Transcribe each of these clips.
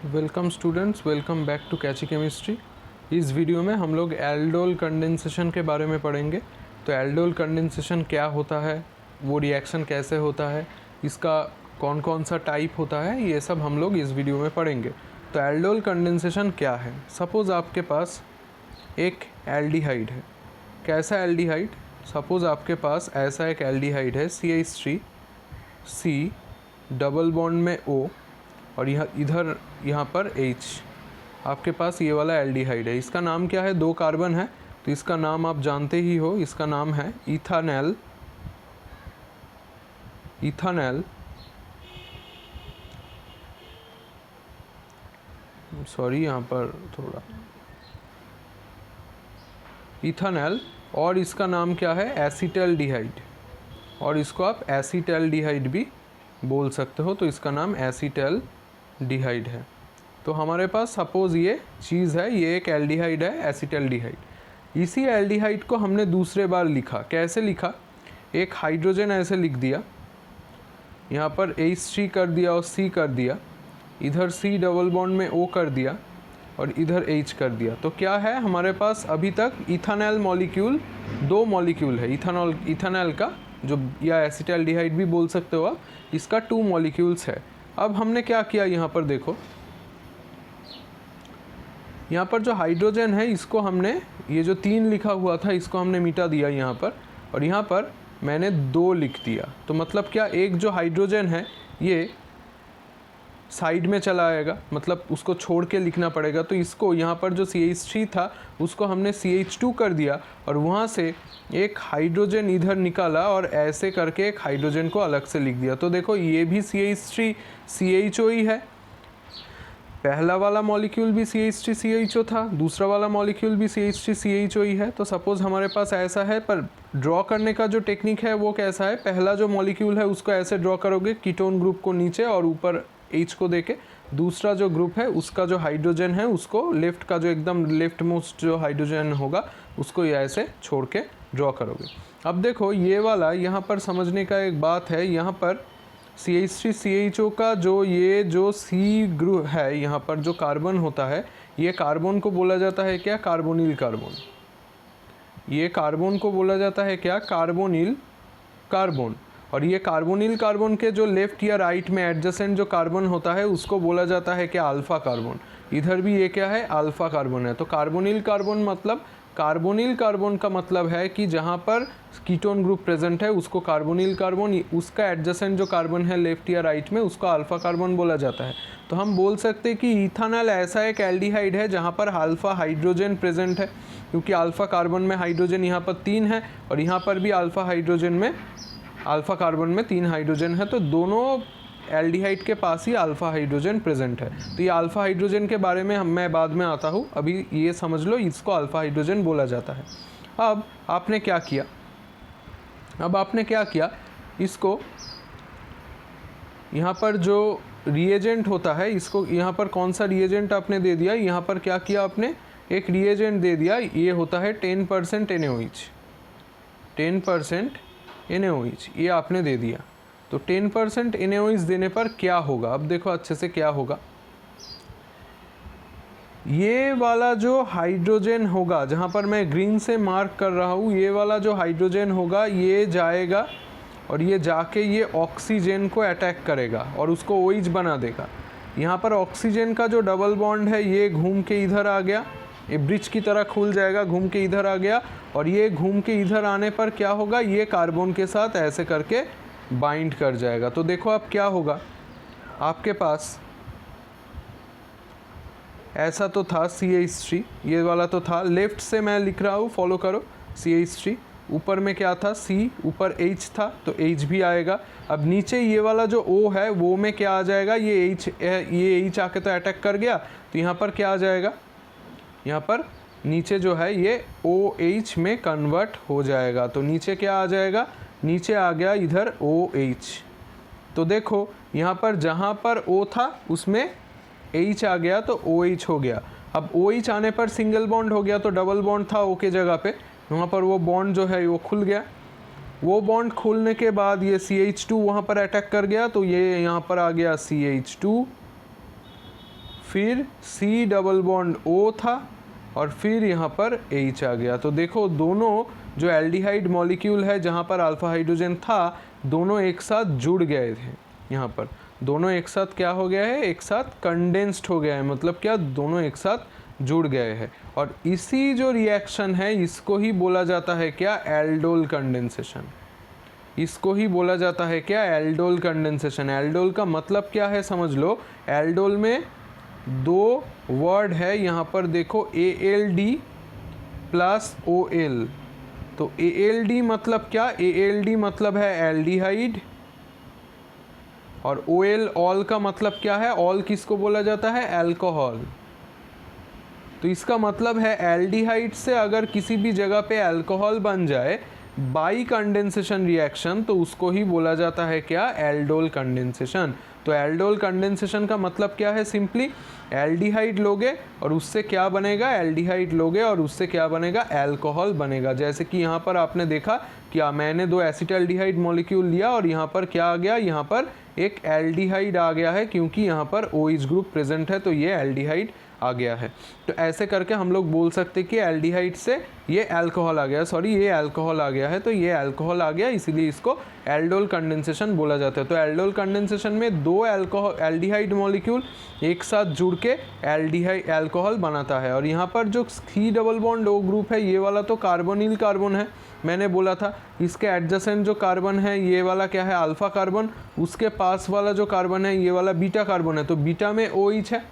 Welcome students, welcome back to Catchy Chemistry. इस video में हम लोग एल्डोल कंडेंसेशन के बारे में पढ़ेंगे। तो एल्डोल कंडेंसेशन क्या होता है, वो रिएक्शन कैसे होता है, इसका कौन कौन सा टाइप होता है, ये सब हम लोग इस वीडियो में पढ़ेंगे। तो एल्डोल कंडेंसेशन क्या है? सपोज़ आपके पास एक एल्डिहाइड है। कैसा एल्डिहाइड? सपोज़ आपके पास ऐसा एक एल्डिहाइड है CH3 C डबल बॉन्ड में O और यहाँ पर H। आपके पास ये वाला एल्डिहाइड है। इसका नाम क्या है? 2 कार्बन है, तो इसका नाम आप जानते ही हो। इसका नाम है इथानल। सॉरी, यहाँ पर थोड़ा इथानल। और इसका नाम क्या है? एसीटल्डिहाइड। और इसको आप एसीटल्डिहाइड भी बोल सकते हो। तो इसका नाम एसीटल्डिहाइड है। तो हमारे पास सपोज़ ये चीज़ है, ये एक एल्डिहाइड है, एसीटल्डिहाइड। इसी एल्डिहाइड को हमने दूसरे बार लिखा। कैसे लिखा? एक हाइड्रोजन ऐसे लिख दिया, यहाँ पर H3 कर दिया और C कर दिया, इधर C डबल बॉन्ड में O कर दिया और इधर H कर दिया। तो क्या है हमारे पास अभी तक? इथानल मॉलिक्यूल, 2 मॉलिक्यूल है इथानल का, जो या एसीटल्डिहाइड भी बोल सकते हो आप। इसका 2 मॉलिक्यूल्स है। अब हमने क्या किया, यहाँ पर देखो, यहाँ पर जो हाइड्रोजन है इसको हमने, ये जो 3 लिखा हुआ था इसको हमने मिटा दिया यहाँ पर, और यहाँ पर मैंने 2 लिख दिया। तो मतलब क्या, एक जो हाइड्रोजन है ये साइड में चला आएगा, मतलब उसको छोड़ के लिखना पड़ेगा। तो इसको यहाँ पर जो CH3 था उसको हमने CH2 कर दिया और वहाँ से एक हाइड्रोजन इधर निकाला और ऐसे करके एक हाइड्रोजन को अलग से लिख दिया। तो देखो ये भी CH3 CHO ही है। पहला वाला मॉलिक्यूल भी CH3 CHO था, दूसरा वाला मॉलिक्यूल भी CH3 CHO ही है। तो सपोज़ हमारे पास ऐसा है, पर ड्रॉ करने का जो टेक्निक है वो कैसा है? पहला जो मॉलिक्यूल है उसको ऐसे ड्रॉ करोगे, कीटोन ग्रुप को नीचे और ऊपर H को देके। दूसरा जो ग्रुप है उसका जो हाइड्रोजन है उसको, लेफ्ट का जो एकदम लेफ्ट मोस्ट जो हाइड्रोजन होगा उसको ये ऐसे छोड़ के ड्रॉ करोगे। अब देखो ये वाला, यहाँ पर समझने का एक बात है, यहाँ पर CH3 CHO का ये जो C ग्रुप है, यहाँ पर जो कार्बन होता है, ये कार्बन को बोला जाता है क्या? Carbonyl carbon. ये कार्बन को बोला जाता है क्या? Carbonyl carbon. और ये कार्बोनिल कार्बन के जो लेफ्ट या राइट में एडजेसेंट जो कार्बन होता है उसको बोला जाता है क्या? Alpha carbon. इधर भी ये क्या है? अल्फा कार्बन है। तो कार्बोनिल कार्बन मतलब, कार्बोनिल कार्बन का मतलब है कि जहाँ पर कीटोन ग्रुप प्रेजेंट है उसको कार्बोनिल कार्बन, उसका एडजेसेंट जो कार्बन है लेफ्ट या राइट में उसको अल्फा कार्बन बोला जाता है। तो हम बोल सकते हैं कि इथानल ऐसा एक एल्डिहाइड है जहाँ पर अल्फा हाइड्रोजन प्रेजेंट है, क्योंकि अल्फा कार्बन में हाइड्रोजन यहाँ पर 3 है और यहाँ पर भी अल्फा कार्बन में 3 हाइड्रोजन है। तो दोनों एल्डिहाइड के पास ही अल्फा हाइड्रोजन प्रेजेंट है। तो ये अल्फा हाइड्रोजन के बारे में मैं बाद में आता हूँ, अभी ये समझ लो इसको अल्फा हाइड्रोजन बोला जाता है। अब आपने क्या किया, इसको यहाँ पर जो रिएजेंट होता है, इसको यहाँ पर कौन सा रिएजेंट आपने दे दिया? यहाँ पर क्या किया आपने? एक रिएजेंट दे दिया, ये होता है 10% NaOH। 10% NaOH ये आपने दे दिया। तो 10% NaOH देने पर क्या होगा? अब देखो अच्छे से क्या होगा। ये वाला जो हाइड्रोजन होगा, जहाँ पर मैं ग्रीन से मार्क कर रहा हूँ, ये वाला जो हाइड्रोजन होगा ये जाएगा और ये जाके ये ऑक्सीजन को अटैक करेगा और उसको OH बना देगा। यहाँ पर ऑक्सीजन का जो डबल बॉन्ड है ये घूम के इधर आ गया, ये ब्रिज की तरह खुल जाएगा, घूम के इधर आ गया, और ये घूम के इधर आने पर क्या होगा? ये कार्बन के साथ ऐसे करके बाइंड कर जाएगा। तो देखो अब क्या होगा, आपके पास ऐसा तो था CH3, ये वाला तो था, लेफ्ट से मैं लिख रहा हूँ, फॉलो करो। CH3 ऊपर में क्या था? C, ऊपर H था तो H भी आएगा। अब नीचे ये वाला जो O है वो में क्या आ जाएगा? ये H आके तो अटैक कर गया, तो यहाँ पर क्या आ जाएगा? यहाँ पर नीचे जो है ये OH में कन्वर्ट हो जाएगा। तो नीचे क्या आ जाएगा? नीचे आ गया इधर OH। तो देखो यहाँ पर जहाँ पर O था उसमें H आ गया तो OH हो गया। अब OH आने पर सिंगल बॉन्ड हो गया, तो डबल बॉन्ड था O के जगह पे, वहाँ पर वो बॉन्ड जो है वो खुल गया। वो बॉन्ड खुलने के बाद ये CH2 वहाँ पर अटैक कर गया, तो ये यहाँ पर आ गया CH2, फिर C डबल बॉन्ड O था और फिर यहाँ पर H आ गया। तो देखो दोनों जो एल्डिहाइड मॉलिक्यूल है जहाँ पर अल्फा हाइड्रोजन था, दोनों एक साथ जुड़ गए थे। यहाँ पर दोनों एक साथ क्या हो गया है, एक साथ कंडेंस्ड हो गया है, मतलब क्या, दोनों एक साथ जुड़ गए हैं। और इसी जो रिएक्शन है इसको ही बोला जाता है क्या, एल्डोल कंडेंसेशन। इसको ही बोला जाता है क्या, एल्डोल कंडेंसेशन। एल्डोल का मतलब क्या है समझ लो। एल्डोल में दो वर्ड है, यहाँ पर देखो ALD प्लस OL। तो ALD मतलब क्या, ALD मतलब है एल्डिहाइड, और OL ऑल का मतलब क्या है, ऑल किसको बोला जाता है, अल्कोहल। तो इसका मतलब है एल्डिहाइड से अगर किसी भी जगह पे अल्कोहल बन जाए बाई कंडेंसेशन रिएक्शन, तो उसको ही बोला जाता है क्या, एल्डोल कंडेंसेशन। तो एल्डोल कंडेंसेशन का मतलब क्या है, सिंपली एल्डिहाइड लोगे और उससे क्या बनेगा, एल्डिहाइड लोगे और उससे क्या बनेगा, अल्कोहल बनेगा। जैसे कि यहाँ पर आपने देखा कि मैंने दो एसिटाल्डिहाइड मॉलिक्यूल लिया और यहाँ पर क्या आ गया, यहाँ पर एक एल्डिहाइड आ गया है, क्योंकि यहाँ पर OH ग्रुप प्रेजेंट है, तो ये एल्डिहाइड आ गया है। तो ऐसे करके हम लोग बोल सकते कि एल्डिहाइड से ये अल्कोहल आ गया, सॉरी ये अल्कोहल आ गया है, तो ये अल्कोहल आ गया, इसीलिए इसको एल्डोल कंडेंसेशन बोला जाता है। तो एल्डोल कंडेंसेशन में दो एल्डिहाइड मॉलिक्यूल एक साथ जुड़ के एल्डिहाइड अल्कोहल बनाता है। और यहाँ पर जो C double bond O group है, ये वाला तो कार्बोनिल कार्बन है, मैंने बोला था। इसके एडजेसेंट जो कार्बन है ये वाला क्या है, अल्फा कार्बन। उसके पास वाला जो कार्बन है ये वाला बीटा कार्बन है, तो बीटा में OH है,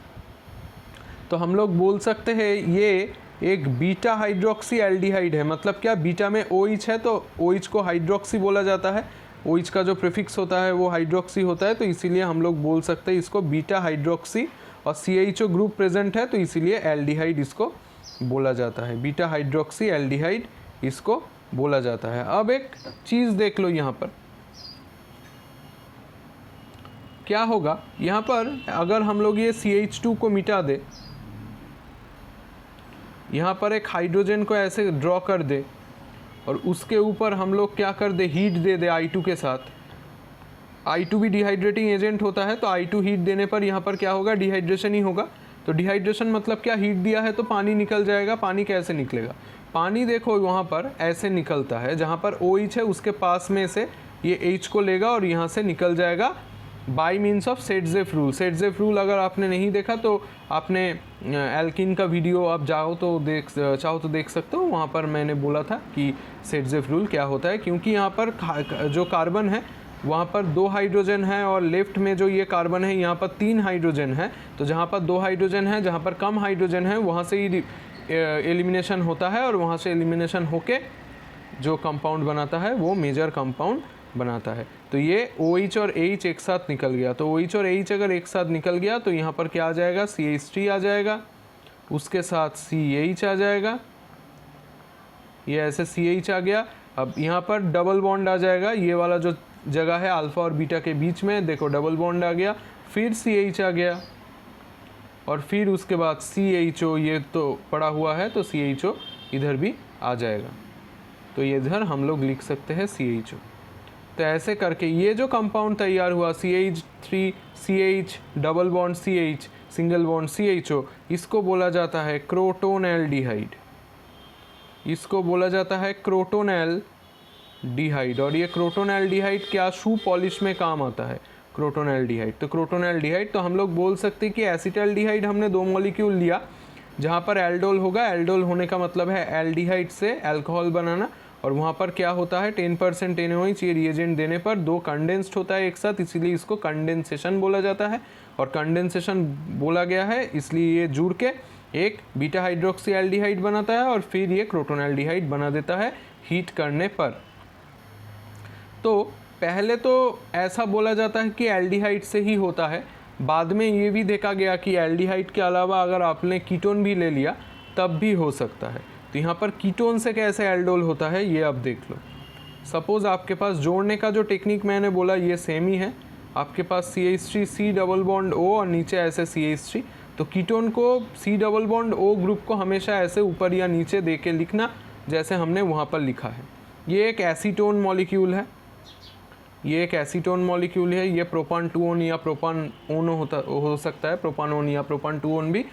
तो हम लोग बोल सकते हैं ये एक बीटा हाइड्रोक्सी एल्डिहाइड है। मतलब क्या, बीटा में OH है तो OH को हाइड्रोक्सी बोला जाता है। OH का जो प्रीफिक्स होता है वो हाइड्रोक्सी होता है, तो इसीलिए हम लोग बोल सकते हैं इसको बीटा हाइड्रोक्सी। और CHO ग्रुप प्रेजेंट है, तो इसीलिए एल्डिहाइड इसको बोला जाता है, बीटा हाइड्रोक्सी एल्डिहाइड इसको बोला जाता है। अब एक चीज़ देख लो, यहाँ पर क्या होगा, यहाँ पर अगर हम लोग ये CH2 को मिटा दे, यहाँ पर एक हाइड्रोजन को ऐसे ड्रॉ कर दे और उसके ऊपर हम लोग क्या कर दे, हीट दे दे I2 के साथ। I2 भी डिहाइड्रेटिंग एजेंट होता है, तो I2 हीट देने पर यहाँ पर क्या होगा, डिहाइड्रेशन ही होगा। तो डिहाइड्रेशन मतलब क्या, हीट दिया है तो पानी निकल जाएगा। पानी कैसे निकलेगा, पानी देखो वहाँ पर ऐसे निकलता है, जहाँ पर OH है उसके पास में से ये H को लेगा और यहाँ से निकल जाएगा by means of सेटजेफ rule. सेटजेफ rule अगर आपने नहीं देखा तो आपने एल्किन का वीडियो आप चाहो तो देख सकते हो, वहाँ पर मैंने बोला था कि सेटजेफ रूल क्या होता है। क्योंकि यहाँ पर जो कार्बन है वहाँ पर 2 हाइड्रोजन है और लेफ्ट में जो ये कार्बन है यहाँ पर 3 हाइड्रोजन है। तो जहाँ पर 2 हाइड्रोजन है, जहाँ पर कम हाइड्रोजन है, वहाँ से ही एलिमिनेशन होता है और वहाँ से एलिमिनेशन होके जो कंपाउंड बनाता है वो मेजर कंपाउंड बनाता है। तो ये OH और H एक साथ निकल गया, तो OH और H अगर एक साथ निकल गया तो यहाँ पर क्या आ जाएगा, CH3 आ जाएगा, उसके साथ CH आ जाएगा, ये ऐसे CH आ गया। अब यहाँ पर डबल बॉन्ड आ जाएगा, ये वाला जो जगह है अल्फा और बीटा के बीच में, देखो डबल बॉन्ड आ गया, फिर CH आ गया और फिर उसके बाद CHO, ये तो पड़ा हुआ है तो CHO इधर भी आ जाएगा। तो ये इधर हम लोग लिख सकते हैं CHO। तो ऐसे करके ये जो कंपाउंड तैयार हुआ CH3 CH double bond CH single bond CHO, इसको बोला जाता है क्रोटोनैल्डिहाइड। इसको बोला जाता है क्रोटोनैल्डिहाइड। और ये क्रोटोनैल्डिहाइड क्या, शू पॉलिश में काम आता है क्रोटोनैल्डिहाइड। तो क्रोटोनैल्डिहाइड, तो हम लोग बोल सकते हैं कि एसिटाल्डिहाइड हमने 2 मॉलिक्यूल लिया, जहाँ पर एल्डोल होगा, एल्डोल होने का मतलब है एल्डिहाइड से अल्कोहल बनाना, और वहाँ पर क्या होता है 10% NaOH, ये रिएजेंट देने पर 2 कंडेंस्ड होता है एक साथ, इसीलिए इसको कंडेंसेशन बोला जाता है। और कंडेंसेशन बोला गया है इसलिए ये जुड़ के एक बीटा हाइड्रोक्सी एल्डिहाइड बनाता है और फिर ये क्रोटोनैल्डिहाइड बना देता है हीट करने पर। तो पहले तो ऐसा बोला जाता है कि एल्डिहाइड से ही होता है, बाद में ये भी देखा गया कि एल्डिहाइड के अलावा अगर आपने कीटोन भी ले लिया तब भी हो सकता है। तो यहाँ पर कीटोन से कैसे एल्डोल होता है ये अब देख लो। सपोज़ आपके पास जोड़ने का जो टेक्निक मैंने बोला ये सेम ही है, आपके पास CH3 C double bond O और नीचे ऐसे CH3, तो कीटोन को C double bond O group को हमेशा ऐसे ऊपर या नीचे दे के लिखना, जैसे हमने वहाँ पर लिखा है। ये एक एसीटोन मॉलिक्यूल है, ये एक एसीटोन मॉलिक्यूल है, ये प्रोपान 2 या प्रोपान ओन हो सकता है, प्रोपानोन या प्रोपान 2 भी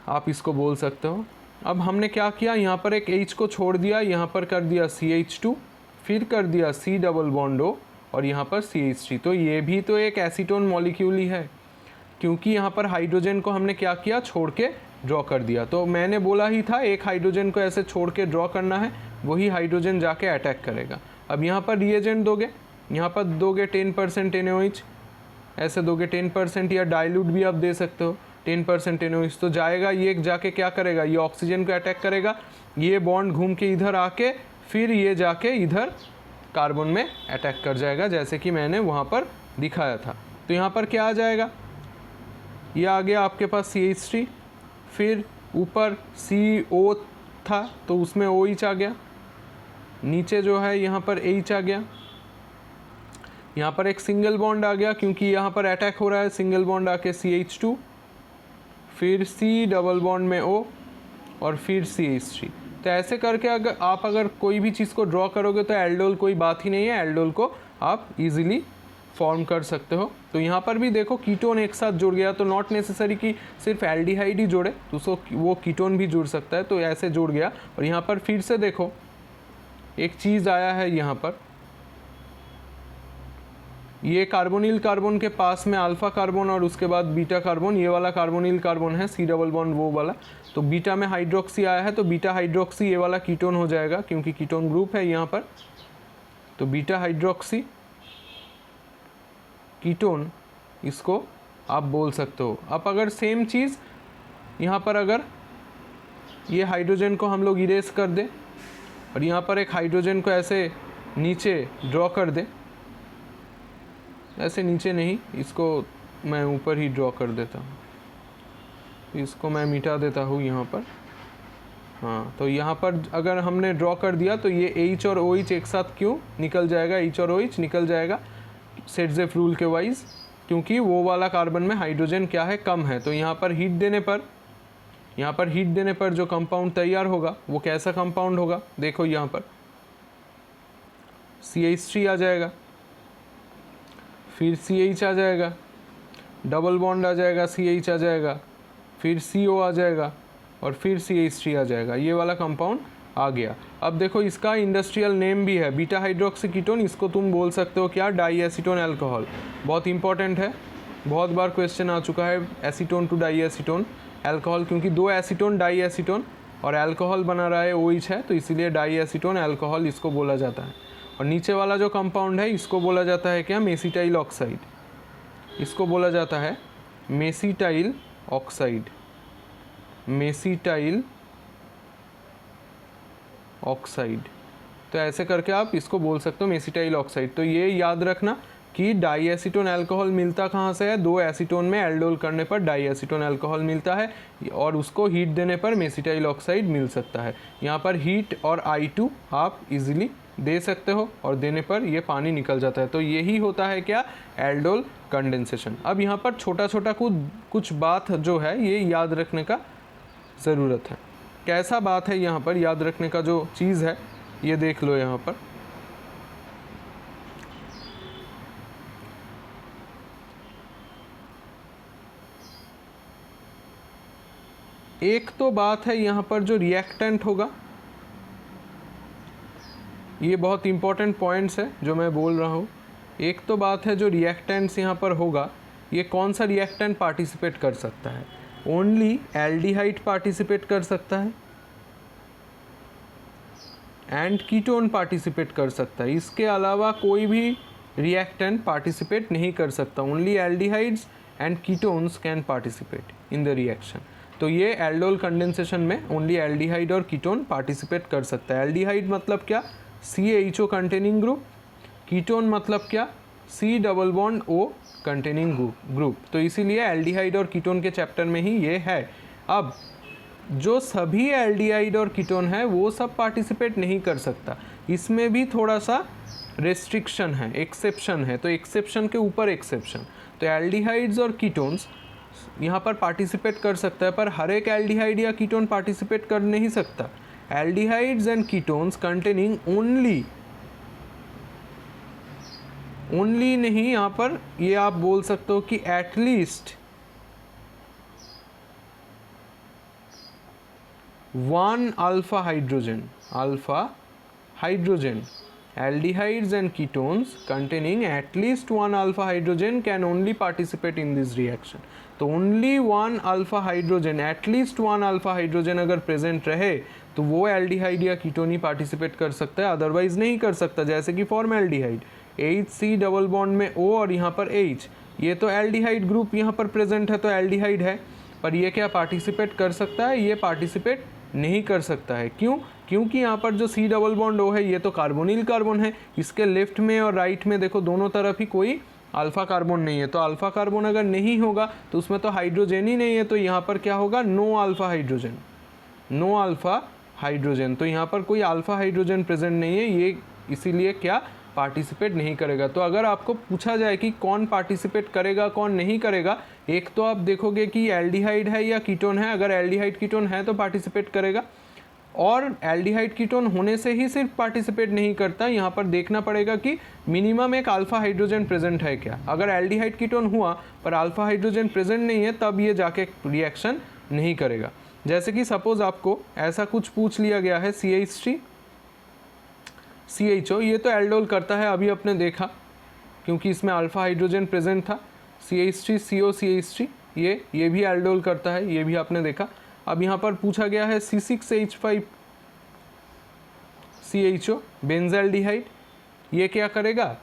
आप इसको बोल सकते हो। अब हमने क्या किया, यहाँ पर एक H को छोड़ दिया, यहाँ पर कर दिया CH2, फिर कर दिया C डबल बॉन्ड O और यहाँ पर CH3। तो ये भी तो एक एसीटोन मॉलिक्यूल ही है, क्योंकि यहाँ पर हाइड्रोजन को हमने क्या किया, छोड़ के ड्रॉ कर दिया। तो मैंने बोला ही था एक हाइड्रोजन को ऐसे छोड़ के ड्रॉ करना है, वही हाइड्रोजन जाके अटैक करेगा। अब यहाँ पर रिएजेंट दोगे, यहाँ पर दोगे 10% NaOH, ऐसे दोगे 10%, या डाइल्यूट भी आप दे सकते हो 10% NaOH। तो जाएगा ये जाके क्या करेगा, ये ऑक्सीजन को अटैक करेगा, ये बॉन्ड घूम के इधर आके फिर ये जाके इधर कार्बन में अटैक कर जाएगा, जैसे कि मैंने वहाँ पर दिखाया था। तो यहाँ पर क्या आ जाएगा, ये आ गया आपके पास CH3, फिर ऊपर CO था तो उसमें OH आ गया, नीचे जो है यहाँ पर H आ गया, यहाँ पर एक सिंगल बॉन्ड आ गया क्योंकि यहाँ पर अटैक हो रहा है, सिंगल बॉन्ड आके CH2, फिर C डबल बॉन्ड में O और फिर CH3। तो ऐसे करके अगर कोई भी चीज़ को ड्रॉ करोगे तो एल्डोल कोई बात ही नहीं है, एल्डोल को आप इजीली फॉर्म कर सकते हो। तो यहाँ पर भी देखो कीटोन एक साथ जुड़ गया, तो नॉट नेसेसरी कि सिर्फ एल्डिहाइड ही जुड़े, तो उसको वो कीटोन भी जुड़ सकता है, तो ऐसे जुड़ गया। और यहाँ पर फिर से देखो एक चीज़ आया है, यहाँ पर ये कार्बोनिल कार्बन के पास में अल्फा कार्बन और उसके बाद बीटा कार्बन, ये वाला कार्बोनिल कार्बन है C डबल बॉन्ड वो वाला, तो बीटा में हाइड्रोक्सी आया है, तो बीटा हाइड्रोक्सी ये वाला कीटोन हो जाएगा क्योंकि कीटोन ग्रुप है यहाँ पर। तो बीटा हाइड्रोक्सी कीटोन इसको आप बोल सकते हो। अब अगर सेम चीज़ यहाँ पर अगर ये हाइड्रोजन को हम लोग इरेज कर दें और यहाँ पर एक हाइड्रोजन को ऐसे नीचे ड्रॉ कर दें, ऐसे नीचे नहीं, इसको मैं ऊपर ही ड्रॉ कर देता हूँ, इसको मैं मिटा देता हूँ यहाँ पर। हाँ, तो यहाँ पर अगर हमने ड्रॉ कर दिया तो ये H और OH एक साथ क्यों निकल जाएगा, H और OH निकल जाएगा सेटजेफ रूल के वाइज, क्योंकि वो वाला कार्बन में हाइड्रोजन क्या है, कम है। तो यहाँ पर हीट देने पर जो कंपाउंड तैयार होगा वो कैसा कंपाउंड होगा, देखो यहाँ पर CH3 आ जाएगा, फिर CH आ जाएगा, डबल बॉन्ड आ जाएगा, CH आ जाएगा, फिर CO आ जाएगा और फिर CH3 आ जाएगा, ये वाला कंपाउंड आ गया। अब देखो इसका इंडस्ट्रियल नेम भी है बीटा हाइड्रोक्सी कीटोन, इसको तुम बोल सकते हो क्या, डाई एसीटोन अल्कोहल। बहुत इंपॉर्टेंट है, बहुत बार क्वेश्चन आ चुका है acetone to diacetone alcohol, क्योंकि 2 एसीटोन डाई एसीटोन और अल्कोहल बना रहा है OH है, तो इसीलिए डाई एसीटोन अल्कोहल इसको बोला जाता है। और नीचे वाला जो कंपाउंड है इसको बोला जाता है क्या, मेसिटाइल ऑक्साइड, इसको बोला जाता है मेसिटाइल ऑक्साइड, मेसिटाइल ऑक्साइड। तो ऐसे करके आप इसको बोल सकते हो मेसिटाइल ऑक्साइड। तो ये याद रखना कि डाई एसीटोन अल्कोहल मिलता कहाँ से है, 2 एसीटोन में एल्डोल करने पर डाई एसीटोन अल्कोहल मिलता है और उसको हीट देने पर मेसिटाइल ऑक्साइड मिल सकता है। यहाँ पर हीट और I2 आप इजीली दे सकते हो और देने पर ये पानी निकल जाता है। तो यही होता है क्या, एल्डोल कंडेंसेशन। अब यहाँ पर छोटा छोटा कुछ बात जो है ये याद रखने का ज़रूरत है। कैसा बात है यहाँ पर याद रखने का जो चीज़ है ये देख लो। यहाँ पर एक तो बात है यहाँ पर जो रिएक्टेंट होगा, ये बहुत इंपॉर्टेंट पॉइंट्स है जो मैं बोल रहा हूँ। एक तो बात है जो रिएक्टेंट्स यहाँ पर होगा, ये कौन सा रिएक्टेंट पार्टिसिपेट कर सकता है, ओनली एल्डिहाइड पार्टिसिपेट कर सकता है एंड कीटोन पार्टिसिपेट कर सकता है, इसके अलावा कोई भी रिएक्टेंट पार्टिसिपेट नहीं कर सकता। Only aldehydes and ketones can participate in the reaction. तो ये एल्डोल कंडेंसेशन में ओनली एल्डिहाइड और कीटोन पार्टिसिपेट कर सकता है। एल्डिहाइड मतलब क्या, CHO कंटेनिंग ग्रुप, कीटोन मतलब क्या, C double bond O containing group. तो इसीलिए एल्डिहाइड और कीटोन के चैप्टर में ही ये है। अब जो सभी एल्डिहाइड और कीटोन है वो सब पार्टिसिपेट नहीं कर सकता, इसमें भी थोड़ा सा रेस्ट्रिक्शन है, एक्सेप्शन है। तो एक्सेप्शन के ऊपर एक्सेप्शन। तो एल्डिहाइड्स और कीटोन्स यहाँ पर पार्टिसिपेट कर सकता है, पर हर एक एल्डिहाइड या कीटोन पार्टिसिपेट कर नहीं सकता। Aldehydes and ketones containing only only नहीं, यहाँ पर ये आप बोल सकते हो कि at least 1 alpha hydrogen aldehydes and ketones containing at least 1 alpha hydrogen can only participate in this reaction. तो only 1 alpha hydrogen, at least 1 alpha hydrogen अगर present रहे तो वो एल्डिहाइड या कीटोन ही पार्टिसिपेट कर सकता है, अदरवाइज नहीं कर सकता। जैसे कि फॉर्मल्डिहाइड HC डबल बॉन्ड में O और यहाँ पर H, ये तो एल्डिहाइड ग्रुप यहाँ पर प्रेजेंट है तो एल्डिहाइड है, पर ये क्या पार्टिसिपेट कर सकता है? ये पार्टिसिपेट नहीं कर सकता है। क्यों? क्योंकि यहाँ पर जो C डबल बॉन्ड O है ये तो कार्बोनिल कार्बन है, इसके लेफ्ट में और राइट में देखो दोनों तरफ ही कोई अल्फा कार्बन नहीं है। तो अल्फा कार्बन अगर नहीं होगा तो उसमें तो हाइड्रोजन ही नहीं है, तो यहाँ पर क्या होगा? No alpha hydrogen. तो यहाँ पर कोई अल्फा हाइड्रोजन प्रेजेंट नहीं है, ये इसीलिए क्या पार्टिसिपेट नहीं करेगा। तो अगर आपको पूछा जाए कि कौन पार्टिसिपेट करेगा कौन नहीं करेगा, एक तो आप देखोगे कि एल्डिहाइड है या कीटोन है। अगर एल्डिहाइड कीटोन है तो पार्टिसिपेट करेगा, और एल्डिहाइड कीटोन होने से ही सिर्फ पार्टिसिपेट नहीं करता, यहाँ पर देखना पड़ेगा कि मिनिमम एक अल्फा हाइड्रोजन प्रेजेंट है क्या। अगर एल्डिहाइड कीटोन हुआ पर अल्फा हाइड्रोजन प्रेजेंट नहीं है तब ये जाके रिएक्शन नहीं करेगा। जैसे कि सपोज आपको ऐसा कुछ पूछ लिया गया है CH3 CHO, ये तो एल्डोल करता है, अभी आपने देखा क्योंकि इसमें अल्फा हाइड्रोजन प्रेजेंट था। CH3 CO CH3 ये भी एल्डोल करता है, ये भी आपने देखा। अब यहाँ पर पूछा गया है C6H5 CHO बेंजाल्डिहाइड, ये क्या करेगा?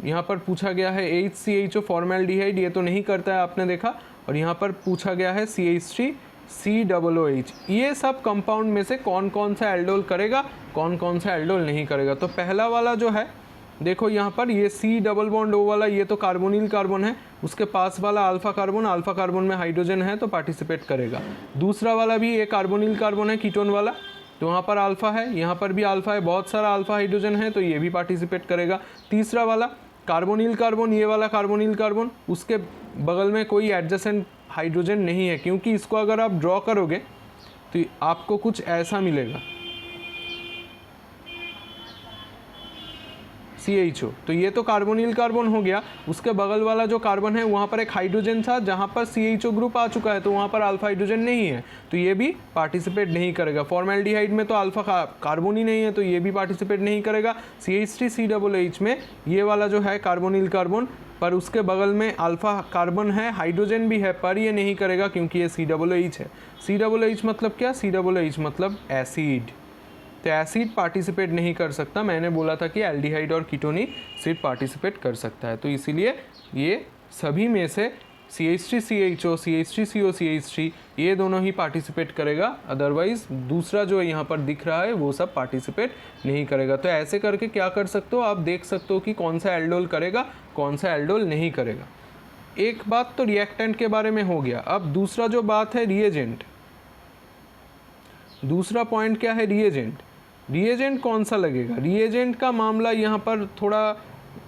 यहाँ पर पूछा गया है HCHO फॉर्मल्डिहाइड, ये तो नहीं करता है, आपने देखा। और यहाँ पर पूछा गया है CH3 COOH, ये सब कंपाउंड में से कौन कौन सा एल्डोल करेगा कौन कौन सा एल्डोल नहीं करेगा। तो पहला वाला जो है देखो यहाँ पर ये C डबल बॉन्ड O वाला, ये तो कार्बोनिल कार्बन है, उसके पास वाला अल्फा कार्बन में हाइड्रोजन है तो पार्टिसिपेट करेगा। दूसरा वाला भी एक कार्बोनिल कार्बन है कीटोन वाला, तो वहाँ पर अल्फा है, यहाँ पर भी अल्फा है, बहुत सारा अल्फा हाइड्रोजन है तो ये भी पार्टिसिपेट करेगा। तीसरा वाला कार्बोनिल कार्बन, ये वाला कार्बोनिल कार्बन, उसके बगल में कोई एडजेसेंट हाइड्रोजन नहीं है, क्योंकि इसको अगर आप ड्रॉ करोगे तो आपको कुछ ऐसा मिलेगा CHO। तो ये तो कार्बोनिल कार्बन हो गया, उसके बगल वाला जो कार्बन है वहाँ पर एक हाइड्रोजन था जहाँ पर CHO ग्रुप आ चुका है, तो वहाँ पर अल्फा हाइड्रोजन नहीं है तो ये भी पार्टिसिपेट नहीं करेगा। फॉर्मल्डिहाइड में तो अल्फा कार्बन ही नहीं है तो ये भी पार्टिसिपेट नहीं करेगा। CH3 COOH में ये वाला जो है कार्बोनिल कार्बन, पर उसके बगल में अल्फा कार्बन है, हाइड्रोजन भी है, पर ये नहीं करेगा क्योंकि ये COOH है। COOH मतलब क्या? COOH मतलब एसिड, तो एसिड पार्टिसिपेट नहीं कर सकता। मैंने बोला था कि एल्डिहाइड और कीटोन ही सिर्फ पार्टिसिपेट कर सकता है, तो इसीलिए ये सभी में से CH3 CHO CH3 CO CH3 ये दोनों ही पार्टिसिपेट करेगा, अदरवाइज दूसरा जो यहाँ पर दिख रहा है वो सब पार्टिसिपेट नहीं करेगा। तो ऐसे करके क्या कर सकते हो, आप देख सकते हो कि कौन सा एल्डोल करेगा कौन सा एल्डोल नहीं करेगा। एक बात तो रिएक्टेंट के बारे में हो गया। अब दूसरा जो बात है रिएजेंट, दूसरा पॉइंट क्या है? रिएजेंट कौन सा लगेगा? रिएजेंट का मामला यहाँ पर थोड़ा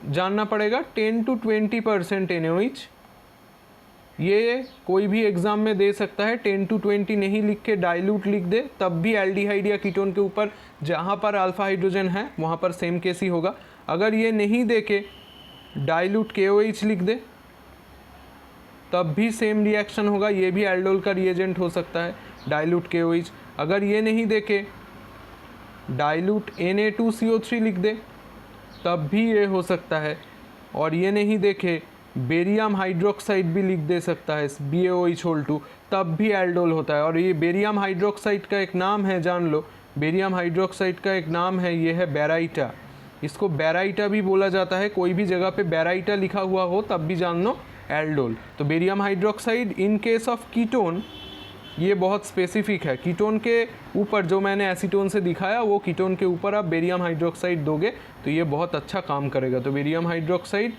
जानना पड़ेगा। 10 to 20% NaOH, ये कोई भी एग्ज़ाम में दे सकता है। 10 to 20 नहीं लिख के डाइल्यूट लिख दे तब भी एल्डिहाइड या कीटोन के ऊपर जहाँ पर अल्फा हाइड्रोजन है वहाँ पर सेम केस ही होगा। अगर ये नहीं दे के डाइल्यूट KOH लिख दे तब भी सेम रिएक्शन होगा, ये भी एल्डोल का रिएजेंट हो सकता है डाइल्यूट KOH। अगर ये नहीं दे के डाइल्यूट Na2CO3 लिख दे तब भी ये हो सकता है, और ये नहीं देखे बेरियम हाइड्रोक्साइड भी लिख दे सकता है BaOH2 तब भी एल्डोल होता है। और ये बेरियम हाइड्रोक्साइड का एक नाम है, जान लो, बेरियम हाइड्रोक्साइड का एक नाम है, ये है बेराइटा। इसको बेराइटा भी बोला जाता है, कोई भी जगह पे बेराइटा लिखा हुआ हो तब भी जान लो एल्डोल। तो barium hydroxide in case of ketone ये बहुत स्पेसिफिक है। कीटोन के ऊपर जो मैंने एसीटोन से दिखाया वो कीटोन के ऊपर आप बेरियम हाइड्रोक्साइड दोगे तो ये बहुत अच्छा काम करेगा। तो बेरियम हाइड्रोक्साइड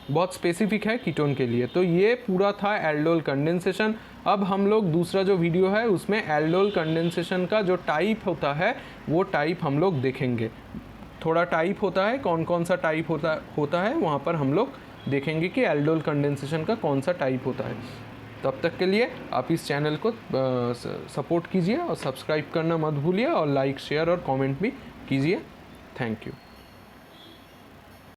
बहुत स्पेसिफिक है कीटोन के लिए। तो ये पूरा था एल्डोल कंडेंसेशन। अब हम लोग दूसरा जो वीडियो है उसमें एल्डोल कंडेंसेशन का जो टाइप होता है वो टाइप हम लोग देखेंगे। थोड़ा टाइप होता है, कौन कौन सा टाइप होता है वहाँ पर हम लोग देखेंगे कि एल्डोल कंडेंसेशन का कौन सा टाइप होता है। तब तक के लिए आप इस चैनल को सपोर्ट कीजिए और सब्सक्राइब करना मत भूलिए, और लाइक शेयर और कमेंट भी कीजिए। Thank you.